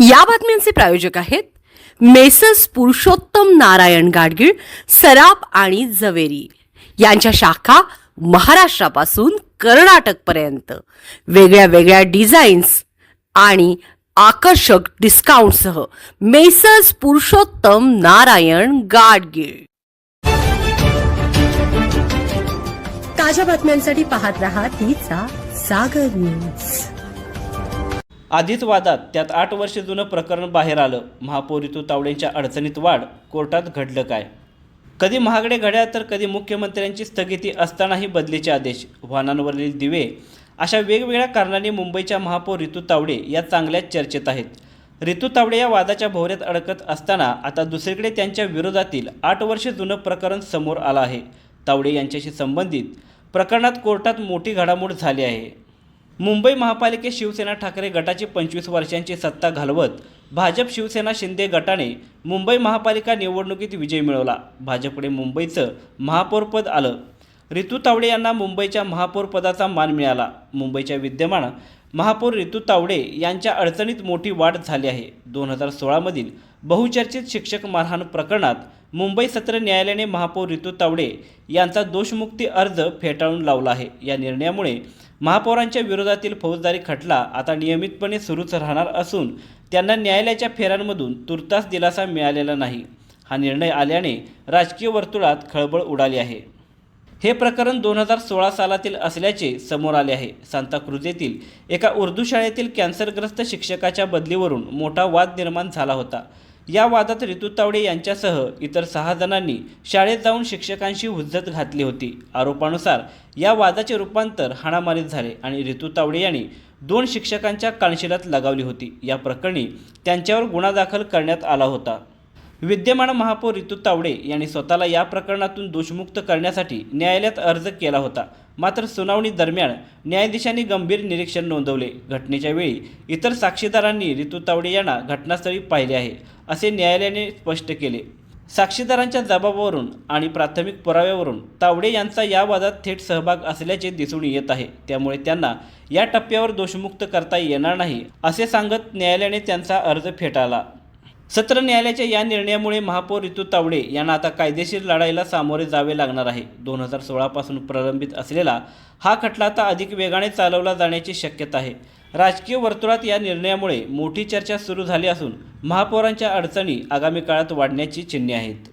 या बातम्यांचे प्रायोजक आहेत मेसर्स पुरुषोत्तम नारायण गाडगीळ, सराफ आणि जवेरी यांच्या शाखा महाराष्ट्रापासून कर्नाटकपर्यंत वेगळ्या वेगळ्या डिझाईन्स आणि आकर्षक डिस्काउंटसह मेसर्स पुरुषोत्तम नारायण गाडगीळ। ताज्या बातम्यांसाठी पाहत रहा तिचा सागर न्यूज। आधीच वादात त्यात 8 वर्ष जुनं प्रकरण बाहेर आलं। महापौर ऋतू तावडेंच्या अडचणीत वाढ, कोर्टात घडलं काय? कधी महागडे घड्याळ तर कधी मुख्यमंत्र्यांची स्थगिती असतानाही बदलीचे आदेश, वाहनांवरील दिवे अशा वेगवेगळ्या कारणांनी मुंबईच्या महापौर ऋतू तावडे या चांगल्याच चर्चेत आहेत। ऋतू तावडे या वादाच्या भोवऱ्यात अडकत असताना आता दुसरीकडे त्यांच्या विरोधातील 8 वर्ष जुनं प्रकरण समोर आलं आहे। तावडे यांच्याशी संबंधित प्रकरणात कोर्टात मोठी घडामोड झाली आहे। मुंबई महापालिकेत शिवसेना ठाकरे गटाची 25 वर्षांची सत्ता घालवत भाजप शिवसेना शिंदे गटाने मुंबई महापालिका निवडणुकीत विजय मिळवला। भाजपकडे मुंबईचं महापौरपद आलं। ऋतू तावडे यांना मुंबईच्या महापौरपदाचा मान मिळाला। मुंबईच्या विद्यमान महापौर ऋतू तावडे यांच्या अडचणीत मोठी वाढ झाली आहे। 2016 मधील बहुचर्चित शिक्षक मारहाण प्रकरणात मुंबई सत्र न्यायालयाने महापौर ऋतू तावडे यांचा दोषमुक्ती अर्ज फेटाळून लावला आहे। या निर्णयामुळे महापौरांच्या विरोधातील फौजदारी खटला आता नियमितपणे सुरूच राहणार असून त्यांना न्यायालयाच्या फेऱ्यांमधून तुर्तास दिलासा मिळालेला नाही। हा निर्णय आल्याने राजकीय वर्तुळात खळबळ उडाली आहे। हे प्रकरण 2016 सालातील असल्याचे समोर आले आहे। सांताक्रुझ येथील एका उर्दू शाळेतील कॅन्सरग्रस्त शिक्षकाच्या बदलीवरून मोठा वाद निर्माण झाला होता। या वादात ऋतू तावडे यांच्यासह इतर 6 जणांनी शाळेत जाऊन शिक्षकांशी हुज्जत घातली होती। आरोपानुसार या वादाचे रूपांतर हाणामारीत झाले आणि ऋतू तावडे यांनी 2 शिक्षकांच्या कानशिलात लगावली होती। या प्रकरणी त्यांच्यावर गुन्हा दाखल करण्यात आला होता। विद्यमान महापौर ऋतू तावडे यांनी स्वतःला या प्रकरणातून दोषमुक्त करण्यासाठी न्यायालयात अर्ज केला होता। मात्र सुनावणी दरम्यान न्यायाधीशांनी गंभीर निरीक्षण नोंदवले। घटनेच्या वेळी इतर साक्षीदारांनी ऋतू तावडे यांना घटनास्थळी पाहिले आहे असे न्यायालयाने स्पष्ट केले। साक्षीदारांच्या जबाबावरून आणि प्राथमिक पुराव्यावरून तावडे यांचा या वादात थेट सहभाग असल्याचे दिसून येत आहे। त्यामुळे त्यांना या टप्प्यावर दोषमुक्त करता येणार नाही असे सांगत न्यायालयाने त्यांचा अर्ज फेटाळला। सत्र न्यायालयाच्या या निर्णयामुळे महापौर ऋतू तावडे यांना आता कायदेशीर लढाईला सामोरे जावे लागणार आहे। 2016 पासून प्रलंबित असलेला हा खटला आता अधिक वेगाने चालवला जाण्याची शक्यता आहे। राजकीय वर्तुळात या निर्णयामुळे मोठी चर्चा सुरू झाली असून महापौरांच्या अडचणी आगामी काळात वाढण्याची चिन्हे आहेत।